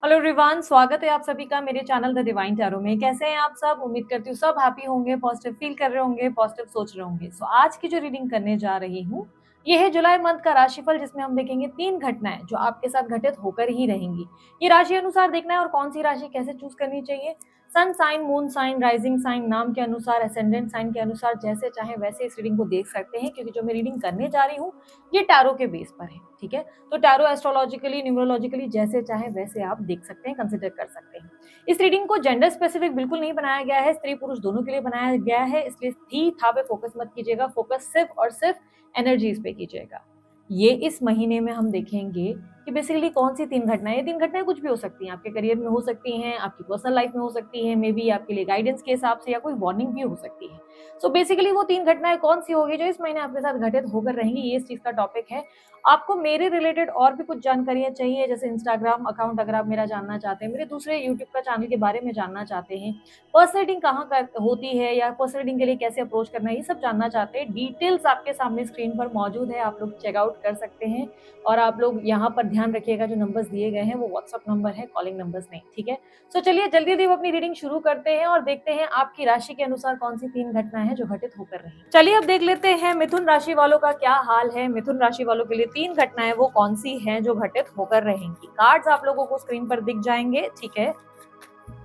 Hello everyone, स्वागत है आप सभी का मेरे चैनल द डिवाइन टैरो में। कैसे हैं आप सब? उम्मीद करती हूँ सब हैप्पी होंगे, पॉजिटिव फील कर रहे होंगे, पॉजिटिव सोच रहे होंगे। सो आज की जो रीडिंग करने जा रही हूँ ये है जुलाई मंथ का राशिफल, जिसमें हम देखेंगे 3 घटनाएं जो आपके साथ घटित होकर ही रहेंगी। ये राशि अनुसार देखना है और कौन सी राशि कैसे चूज करनी चाहिए। Sun sign, moon sign, rising sign, नाम के अनुसार, असेंडेंट साइन के अनुसार जैसे चाहे वैसे इस रीडिंग को देख सकते हैं, क्योंकि जो मैं रीडिंग करने जा रही हूँ ये टैरो के बेस पर है। ठीक है, तो टैरो एस्ट्रोलॉजिकली, न्यूमरोलॉजिकली जैसे चाहे वैसे आप देख सकते हैं, कंसिडर कर सकते हैं। इस रीडिंग को जेंडर स्पेसिफिक बिल्कुल नहीं बनाया गया है, स्त्री पुरुष दोनों के लिए बनाया गया है, इसलिए थी था पे फोकस मत कीजिएगा, फोकस सिर्फ और सिर्फ एनर्जीज पे कीजिएगा। ये इस महीने में हम देखेंगे कि बेसिकली कौन सी 3 घटनाएं, ये 3 घटनाएं कुछ भी हो सकती हैं, आपके करियर में हो सकती हैं, आपकी पर्सनल लाइफ में हो सकती हैं, मे बी आपके लिए गाइडेंस के हिसाब से या कोई वार्निंग भी हो सकती है। सो बेसिकली वो 3 घटनाएं कौन सी होगी जो इस महीने आपके साथ घटित होकर रहेंगी, ये इस चीज का टॉपिक है। आपको मेरे रिलेटेड और भी कुछ जानकारियां चाहिए, जैसे इंस्टाग्राम अकाउंट अगर आप मेरा जानना चाहते हैं, मेरे दूसरे यूट्यूब का चैनल के बारे में जानना चाहते हैं, पर्सनल रीडिंग कहाँ होती है या पर्सनल रीडिंग के लिए कैसे अप्रोच करना है, ये सब जानना चाहते हैं, डिटेल्स आपके सामने स्क्रीन पर मौजूद है, आप लोग चेकआउट कर सकते हैं। और आप लोग यहाँ पर ध्यान रखिएगा, जो नंबर्स दिए गए हैं वो व्हाट्सअप नंबर है, कॉलिंग नंबर्स नहीं। ठीक है, सो चलिए जल्दी जल्दी अपनी रीडिंग शुरू करते हैं और देखते हैं आपकी राशि के अनुसार कौन सी 3 घटनाएं हैं जो घटित होकर रही। चलिए अब देख लेते हैं मिथुन राशि वालों का क्या हाल है। मिथुन राशि वालों के लिए 3 घटनाएं वो कौन सी हैं जो घटित होकर रहेंगी। कार्ड्स आप लोगों को स्क्रीन पर दिख जाएंगे, ठीक है,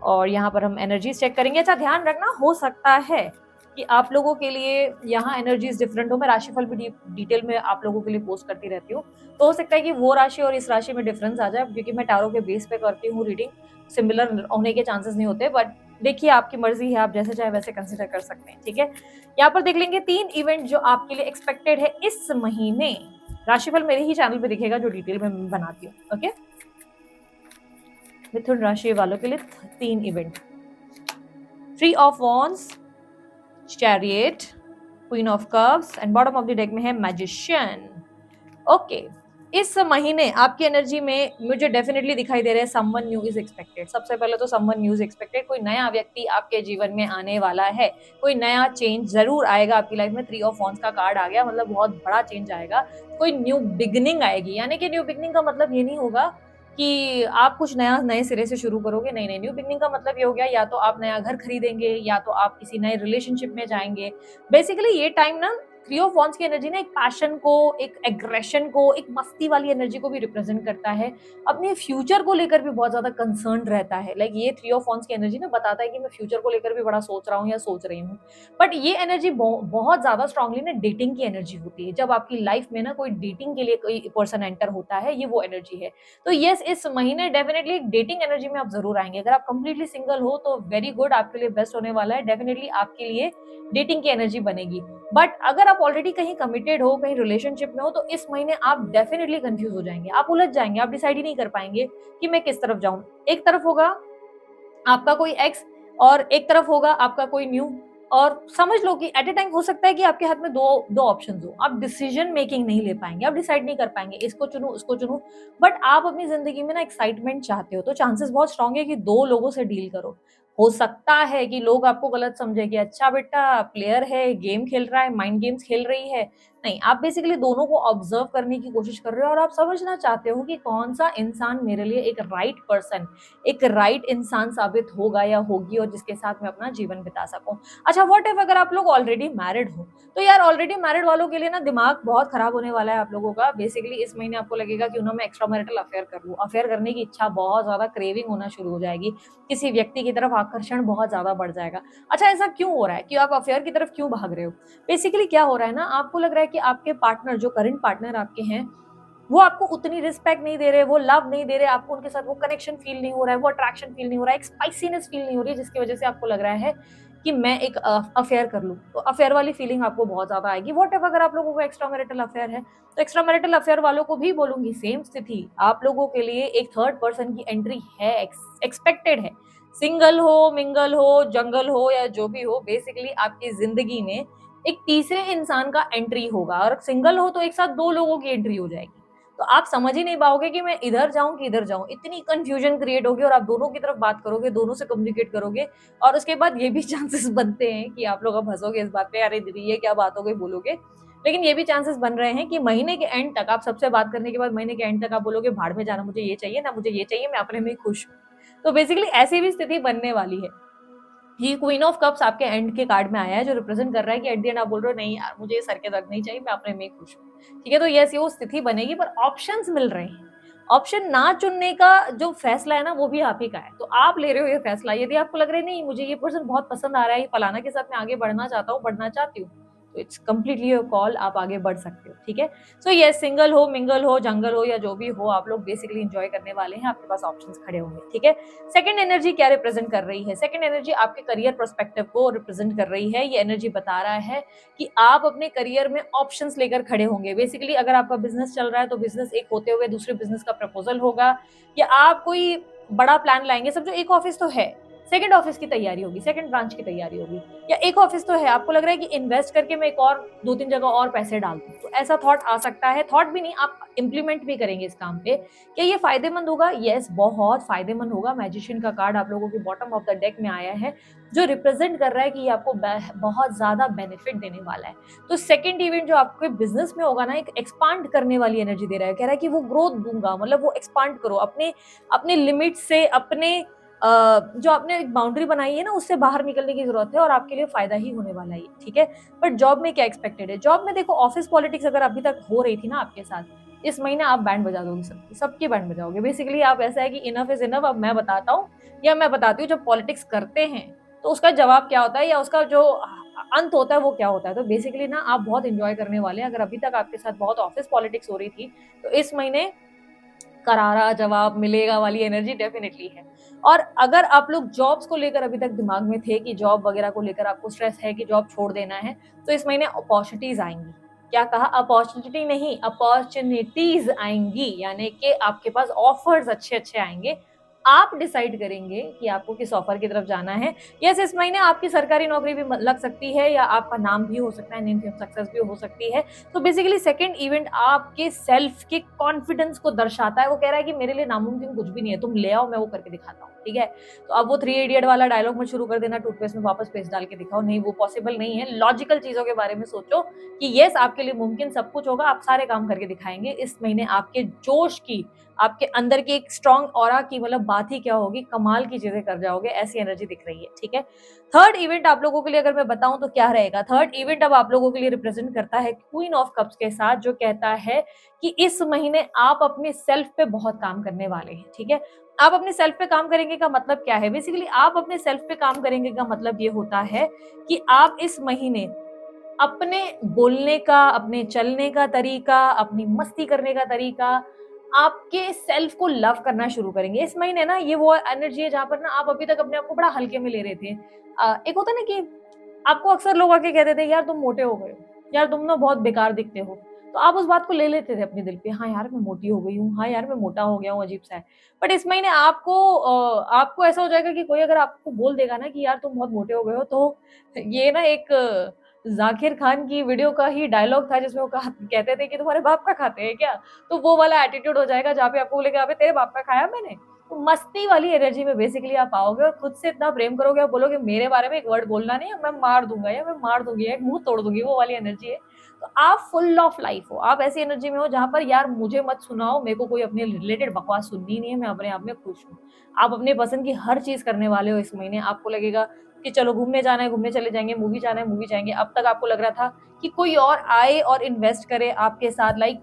और यहाँ पर हम एनर्जीज चेक करेंगे। अच्छा, ध्यान रखना, हो सकता है कि आप लोगों के लिए यहाँ एनर्जीज डिफरेंट हो। मैं राशिफल भी डिटेल में आप लोगों के लिए पोस्ट करती रहती हूँ, तो हो सकता है कि वो राशि और इस राशि में डिफरेंस आ जाए, क्योंकि मैं टैरो के बेस पे करती हूँ रीडिंग, सिमिलर होने के चांसेस नहीं होते, बट देखिए आपकी मर्जी है, आप जैसे चाहे वैसे कंसिडर कर सकते हैं। ठीक है, यहाँ पर देख लेंगे 3 इवेंट जो आपके लिए एक्सपेक्टेड है इस महीने। राशिफल मेरे ही चैनल पे दिखेगा जो डिटेल में मैं बनाती हूँ। ओके, मिथुन राशि वालों के लिए 3 event: 3 of wands, chariot, queen of cups and bottom of the deck में है मैजिशियन। ओके, इस महीने आपकी एनर्जी में मुझे डेफिनेटली दिखाई दे रहा है समवन न्यू इज एक्सपेक्टेड। सबसे पहले तो समवन न्यू इज एक्सपेक्टेड, कोई नया व्यक्ति आपके जीवन में आने वाला है, कोई नया चेंज जरूर आएगा आपकी लाइफ में। 3 ऑफ वॉन्ड्स का कार्ड आ गया, मतलब बहुत बड़ा चेंज आएगा, कोई न्यू बिगनिंग आएगी। यानी कि न्यू बिगनिंग का मतलब ये नहीं होगा कि आप कुछ नया नए सिरे से शुरू करोगे, नहीं नहीं, न्यू बिगनिंग का मतलब ये हो गया या तो आप नया घर खरीदेंगे या तो आप किसी नए रिलेशनशिप में जाएंगे। बेसिकली ये टाइम ना 3 ऑफ वॉन्ड्स की एनर्जी ना एक पैशन को, एक एग्रेशन को, एक मस्ती वाली एनर्जी को भी रिप्रेजेंट करता है। अपने फ्यूचर को लेकर भी बहुत ज्यादा कंसर्न रहता है। लाइक ये 3 ऑफ वॉन्ड्स की एनर्जी ना बताता है कि मैं फ्यूचर को लेकर भी बड़ा सोच रहा हूँ या सोच रही हूँ। बट ये एनर्जी बहुत ज्यादा स्ट्रांगली ना डेटिंग की एनर्जी होती है। जब आपकी लाइफ में ना कोई डेटिंग के लिए कोई पर्सन एंटर होता है, ये वो एनर्जी है। तो यस, इस महीने डेफिनेटली डेटिंग एनर्जी में आप जरूर आएंगे। अगर आप कंप्लीटली सिंगल हो तो वेरी गुड, आपके लिए बेस्ट होने वाला है। डेफिनेटली आपके लिए डेटिंग की एनर्जी बनेगी। बट अगर आप ऑलरेडी कहीं कमिटेड हो, कहीं रिलेशनशिप में हो, तो इस महीने आप डेफिनेटली कंफ्यूज हो जाएंगे, आप उलझ जाएंगे, आप डिसाइड ही नहीं कर पाएंगे कि मैं किस तरफ जाऊं। एक तरफ होगा आपका कोई एक्स और एक तरफ होगा आपका कोई न्यू। और समझ लो कि एट ए टाइम हो सकता है कि आपके हाथ में दो दो ऑप्शन हो, आप डिसीजन मेकिंग नहीं ले पाएंगे, आप डिसाइड नहीं कर पाएंगे इसको चुनूं उसको चुनूं। बट आप अपनी जिंदगी में ना एक्साइटमेंट चाहते हो, तो चांसेस बहुत स्ट्रांग है कि 2 लोगों से डील करो। हो सकता है कि लोग आपको गलत समझे कि अच्छा बेटा प्लेयर है, गेम खेल रहा है, माइंड गेम्स खेल रही है। नहीं, आप बेसिकली दोनों को ऑब्जर्व करने की कोशिश कर रहे हो और आप समझना चाहते हो कि कौन सा इंसान मेरे लिए एक राइट पर्सन, एक राइट इंसान साबित होगा या होगी, और जिसके साथ मैं अपना जीवन बिता सकूं। अच्छा, व्हाट इफ अगर आप लोग ऑलरेडी मैरिड हो, तो यार ऑलरेडी मैरिड वालों के लिए ना दिमाग बहुत खराब होने वाला है आप लोगों का। बेसिकली इस महीने आपको लगेगा कि उन्होंने मैं एक्स्ट्रा मैरिटल अफेयर कर लूं, अफेयर करने की इच्छा बहुत ज्यादा, क्रेविंग होना शुरू हो जाएगी, किसी व्यक्ति की तरफ आकर्षण बहुत ज्यादा बढ़ जाएगा। अच्छा, ऐसा क्यों हो रहा है कि आप अफेयर की तरफ क्यों भाग रहे हो? बेसिकली क्या हो रहा है ना, आपको लग रहा है कि आपके पार्टनर, जो करंट पार्टनर आपके हैं, वो आपको उतनी रिस्पेक्ट नहीं दे रहे, वो लव नहीं दे रहे आपको, उनके साथ वो कनेक्शन फील नहीं हो रहा है, वो अट्रैक्शन फील नहीं हो रहा है, एक स्पाइसीनेस फील नहीं हो रही है, जिसकी वजह से आपको लग रहा है कि मैं एक अफेयर कर लूं। तो अफेयर वाली फीलिंग आपको बहुत ज्यादा आएगी। व्हाट इफ अगर आप लोगों को एक्स्ट्रा मैरिटल अफेयर है, तो एक्स्ट्रा मैरिटल अफेयर वालों को भी बोलूंगी सेम स्थिति, आप लोगों के लिए एक थर्ड पर्सन की एंट्री है, एक्सपेक्टेड है। सिंगल हो, मिंगल हो, जंगल हो या जो भी हो, बेसिकली आपकी जिंदगी में एक तीसरे इंसान का एंट्री होगा। और सिंगल हो तो एक साथ 2 लोगों की एंट्री हो जाएगी। तो आप समझ ही नहीं पाओगे कि मैं इधर जाऊं कि इधर जाऊं, इतनी कंफ्यूजन क्रिएट होगी, और आप दोनों की तरफ बात करोगे, दोनों से कम्युनिकेट करोगे, और उसके बाद ये भी चांसेस बनते हैं कि आप लोग अब हंसोगे इस बात पे, अरे दीदी ये क्या बात हो गई बोलोगे। लेकिन ये भी चांसेस बन रहे हैं कि महीने के एंड तक, आप सबसे बात करने के बाद महीने के एंड तक आप बोलोगे भाड़ में जाना, मुझे ये चाहिए ना, मुझे ये चाहिए, मैं अपने में खुश हूँ। तो बेसिकली ऐसी भी स्थिति बनने वाली है। ये क्वीन ऑफ कप्स आपके एंड के कार्ड में आया है, जो रिप्रेजेंट कर रहा है कि एट द एंड आप बोल रहे हो नहीं यार मुझे ये सर के दर्द नहीं चाहिए, मैं अपने में खुश हूँ। ठीक है, तो यस, ये वो स्थिति बनेगी, पर ऑप्शंस मिल रहे हैं। ऑप्शन ना चुनने का जो फैसला है ना, वो भी आप ही का है। तो आप ले रहे हो ये फैसला। यदि आपको लग रहा है नहीं मुझे ये पर्सन बहुत पसंद आ रहा है, फलाना के साथ मैं आगे बढ़ना चाहता हूँ, बढ़ना चाहती हूँ, तो इट्स कम्प्लीटली योर कॉल, आप आगे बढ़ सकते हो। ठीक है, सो ये सिंगल हो, मिंगल हो, जंगल हो, या जो भी हो, आप लोग बेसिकली इंजॉय करने वाले हैं। आपके पास ऑप्शंस खड़े होंगे। ठीक है, सेकंड एनर्जी क्या रिप्रेजेंट कर रही है? सेकंड एनर्जी आपके करियर पर्सपेक्टिव को रिप्रेजेंट कर रही है। ये एनर्जी बता रहा है कि आप अपने करियर में ऑप्शंस लेकर खड़े होंगे। बेसिकली अगर आपका बिजनेस चल रहा है तो बिजनेस एक होते हुए दूसरे बिजनेस का प्रपोजल होगा, या आप कोई बड़ा प्लान लाएंगे। सब जो एक ऑफिस तो है, सेकंड ऑफिस की तैयारी होगी, सेकंड ब्रांच की तैयारी होगी, या एक ऑफिस तो है, आपको लग रहा है कि इन्वेस्ट करके मैं एक और 2-3 जगह और पैसे डाल दूं, तो ऐसा थॉट आ सकता है। थॉट भी नहीं, आप इंप्लीमेंट भी करेंगे इस काम पे। क्या ये फायदेमंद होगा? यस, बहुत फायदेमंद होगा। मैजिशियन का कार्ड आप लोगों के बॉटम ऑफ द डेक में आया है, जो रिप्रेजेंट कर रहा है कि ये आपको बहुत ज्यादा बेनिफिट देने वाला है। तो सेकंड इवेंट जो आपके बिजनेस में होगा ना, एक एक्सपांड करने वाली एनर्जी दे रहा है। कह रहा है कि वो ग्रोथ दूंगा, मतलब वो एक्सपांड करो, अपने अपने लिमिट से, अपने जो आपने एक बाउंड्री बनाई है ना, उससे बाहर निकलने की जरूरत है, और आपके लिए फायदा ही होने वाला है। ठीक है, पर जॉब में क्या एक्सपेक्टेड है? जॉब में देखो, ऑफिस पॉलिटिक्स अगर अभी तक हो रही थी ना आपके साथ, इस महीने आप बैंड बजा दोगे, सबकी बैंड बजाओगे। बेसिकली आप ऐसा है कि इनफ इज इनफ, अब मैं बताता हूँ, या मैं बताती हूँ जब पॉलिटिक्स करते हैं तो उसका जवाब क्या होता है, या उसका जो अंत होता है वो क्या होता है। तो बेसिकली ना आप बहुत इंजॉय करने वाले हैं। अगर अभी तक आपके साथ बहुत ऑफिस पॉलिटिक्स हो रही थी, तो इस महीने करारा जवाब मिलेगा वाली एनर्जी डेफिनेटली है। और अगर आप लोग जॉब्स को लेकर अभी तक दिमाग में थे कि जॉब वगैरह को लेकर आपको स्ट्रेस है कि जॉब छोड़ देना है, तो इस महीने अपॉर्चुनिटीज आएंगी। क्या कहा? अपॉर्चुनिटी नहीं, अपॉर्चुनिटीज आएंगी, यानी कि आपके पास ऑफर्स अच्छे अच्छे आएंगे। आप डिसाइड करेंगे कि आपको किस ऑफर की तरफ जाना है। यस, इस महीने आपकी सरकारी नौकरी भी लग सकती है, या आपका नाम भी हो सकता है, नेम सक्सेस भी हो सकती है। तो बेसिकली सेकंड इवेंट आपके सेल्फ के कॉन्फिडेंस को दर्शाता है। वो कह रहा है कि मेरे लिए नामुमकिन कुछ भी नहीं है, तुम ले आओ, मैं वो करके दिखाता हूँ। ठीक है, तो अब वो 3 इडियट वाला डायलॉग में शुरू कर देना, टूथपेस्ट में वापस पेस्ट डाल के दिखाओ, नहीं, वो पॉसिबल नहीं है। लॉजिकल चीजों के बारे में सोचो कि यस, आपके लिए मुमकिन सब कुछ होगा, आप सारे काम करके दिखाएंगे। इस महीने आपके जोश की, आपके अंदर की एक स्ट्रॉन्ग ऑरा की, मतलब बात ही क्या होगी, कमाल की चीजें कर जाओगे, ऐसी एनर्जी दिख रही है। ठीक है, थर्ड इवेंट आप लोगों के लिए अगर मैं बताऊं तो क्या रहेगा? थर्ड इवेंट अब आप लोगों के लिए रिप्रेजेंट करता है क्वीन ऑफ कप्स के साथ, जो कहता है कि इस महीने आप अपने सेल्फ पे बहुत काम करने वाले हैं। ठीक है, आप अपने सेल्फ पे काम करेंगे का मतलब क्या है? बेसिकली आप अपने सेल्फ पे काम करेंगे का मतलब ये होता है कि आप इस महीने अपने बोलने का, अपने चलने का तरीका, अपनी मस्ती करने का तरीका, आपके सेल्फ को लव करना शुरू करेंगे। इस महीने ना ये वो एनर्जी है जहां पर ना आप अभी तक अपने आप को बड़ा हल्के में ले रहे थे। एक होता है ना कि आपको अक्सर लोग आके कहते थे यार तुम मोटे हो गए हो, यार तुम ना बहुत बेकार दिखते हो, तो आप उस बात को ले लेते थे अपने दिल पे, हाँ यार मैं मोटी हो गई हूँ, हाँ यार मैं मोटा हो गया हूँ, अजीब सा है। बट इस महीने आपको ऐसा हो जाएगा कि कोई अगर आपको बोल देगा ना कि यार तुम बहुत मोटे हो गए हो, तो ये ना एक जाकिर खान की वीडियो का ही डायलॉग था जिसमें वो कहते थे कि तुम्हारे बाप का खाते हैं क्या, तो वो वाला एटीट्यूड हो जाएगा जहाँ पे आपको बोलेगा अबे तेरे बाप का खाया मैंने। तो मस्ती वाली एनर्जी में बेसिकली आप आओगे, और खुद से इतना प्रेम करोगे, आप बोलोगे मेरे बारे में एक वर्ड बोलना नहीं है, मैं मार दूंगा, या मैं मार दूंगी, या एक मुंह तोड़ दूंगी, वो वाली एनर्जी है। तो आप फुल ऑफ लाइफ हो, आप ऐसी एनर्जी में हो जहां पर यार मुझे मत सुनाओ, मेरे को कोई अपने रिलेटेड बकवास सुननी नहीं है, मैं अपने आप में खुश हूँ। आप अपने पसंद की हर चीज करने वाले हो इस महीने। आपको लगेगा कि चलो घूमने जाना है, घूमने चले जाएंगे, मूवी जाना है, मूवी जाएंगे। अब तक आपको लग रहा था कि कोई और आए और इन्वेस्ट करे आपके साथ, लाइक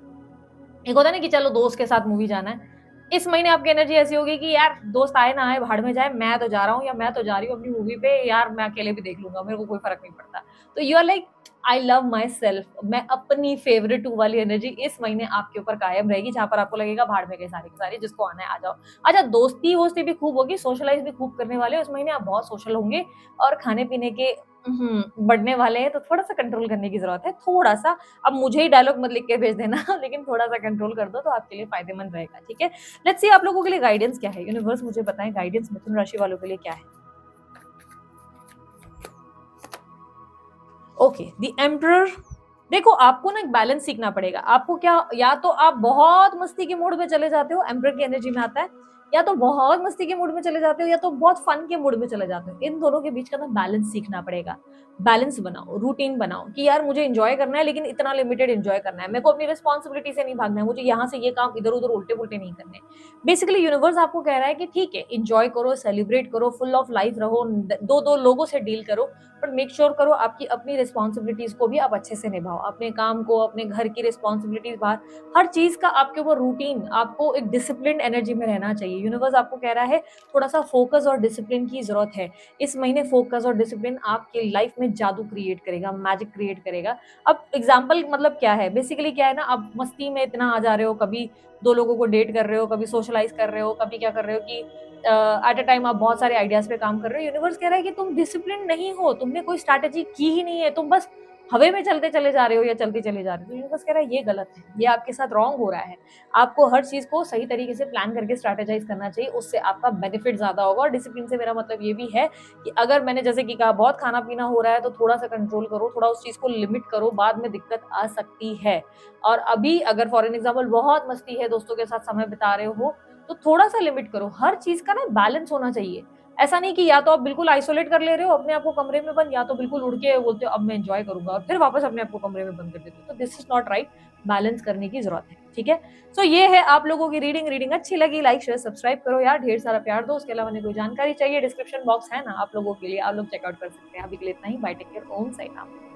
एक होता है ना कि चलो दोस्त के साथ मूवी जाना है। इस महीने आपकी एनर्जी ऐसी होगी कि यार दोस्त आए ना आए, भाड़ में जाए, मैं तो जा रहा हूँ, या मैं तो जा रही हूँ अपनी मूवी पे, यार मैं अकेले भी देख लूंगा, मेरे को कोई फर्क नहीं पड़ता। तो you are like I love my self, मैं अपनी फेवरेट टू वाली एनर्जी इस महीने आपके ऊपर कायम रहेगी, जहां पर आपको लगेगा भाड़ में गए सारे के सारे, जिसको आना है आ जाओ। अच्छा, दोस्ती वोस्ती भी खूब होगी, सोशलाइज भी खूब करने वाले हो इस महीने, आप बहुत सोशल होंगे, और खाने पीने के बढ़ने वाले हैं, तो थोड़ा सा कंट्रोल करने की जरूरत है, थोड़ा सा। अब मुझे ही डायलॉग मत लिख के भेज देना लेकिन थोड़ा सा कंट्रोल कर दो तो आपके लिए फायदेमंद रहेगा। ठीक है, लेट्स सी आप लोगों के लिए गाइडेंस क्या है। यूनिवर्स मुझे बताएं गाइडेंस मिथुन राशि वालों के लिए क्या है। Okay, the emperor. देखो, आपको ना एक बैलेंस सीखना पड़ेगा। आपको क्या, या तो आप बहुत मस्ती के मूड में चले जाते हो, एम्परर की एनर्जी में आता है, या तो बहुत मस्ती के मूड में चले जाते हो या तो बहुत फन के मूड में चले जाते हो। इन दोनों के बीच का ना बैलेंस सीखना पड़ेगा। बैलेंस बनाओ, रूटीन बनाओ कि यार मुझे एंजॉय करना है लेकिन इतना लिमिटेड एंजॉय करना है। मेरे को अपनी रिस्पॉन्सिबिलिटी से नहीं भागना है, मुझे यहाँ से ये काम इधर उधर उल्टे पुल्टे नहीं करने। बेसिकली यूनिवर्स आपको कह रहा है कि ठीक है, एंजॉय करो, सेलिब्रेट करो, फुल ऑफ लाइफ रहो, दो दो लोगों से डील करो, पर मेक श्योर करो आपकी अपनी रिस्पॉन्सिबिलिटीज को भी आप अच्छे से निभाओ। अपने काम को, अपने घर की रिस्पॉन्सिबिलिटीज, बाहर हर चीज का आपके ऊपर रूटीन, आपको एक डिसिप्लिन एनर्जी में रहना चाहिए। यूनिवर्स आपको कह रहा है थोड़ा सा फोकस और डिसिप्लिन की जरूरत है। इस महीने फोकस और डिसिप्लिन आपकी लाइफ में जादू क्रिएट करेगा, मैजिक क्रिएट करेगा। अब एग्जाम्पल मतलब क्या है, बेसिकली क्या है ना, आप मस्ती में इतना आ जा रहे हो, कभी दो लोगों को डेट कर रहे हो, कभी सोशलाइज कर रहे हो, कभी क्या कर रहे हो कि एट अ टाइम आप बहुत सारे आइडियाज पे काम कर रहे हो। यूनिवर्स कह रहा है कि तुम डिसिप्लिन नहीं हो, तुमने कोई स्ट्रैटेजी की ही नहीं है, तुम बस हवे में चलते चले जा रहे हो या चलती चले जा रहे हो। तो यूनिवर्स कह रहा है ये गलत है, ये आपके साथ रॉन्ग हो रहा है। आपको हर चीज को सही तरीके से प्लान करके स्ट्रैटेजाइज करना चाहिए, उससे आपका बेनिफिट ज्यादा होगा। और डिसिप्लिन से मेरा मतलब ये भी है कि अगर मैंने जैसे कि कहा बहुत खाना पीना हो रहा है तो थोड़ा सा कंट्रोल करो, थोड़ा उस चीज को लिमिट करो, बाद में दिक्कत आ सकती है। और अभी अगर फॉर एन एग्जाम्पल बहुत मस्ती है, दोस्तों के साथ समय बिता रहे हो, तो थोड़ा सा लिमिट करो। हर चीज का ना बैलेंस होना चाहिए। ऐसा नहीं कि या तो आप बिल्कुल आइसोलेट कर ले रहे हो अपने आप को कमरे में बंद, या तो बिल्कुल उड़ के बोलते हो अब मैं एंजॉय करूंगा और फिर वापस अपने आप को कमरे में बंद कर देते हो। तो this is not right. Balance करने की जरूरत है, ठीक है। सो ये है आप लोगों की रीडिंग अच्छी लगी लाइक शेयर सब्सक्राइब करो यार, ढेर सारा प्यार दो। उसके अलावा कोई जानकारी चाहिए, डिस्क्रिप्शन बॉक्स है ना आप लोगों के लिए, आप लोग चेकआउट कर सकते हैं। अभी के लिए इतना ही, बाय, टेक केयर, ओम साई राम।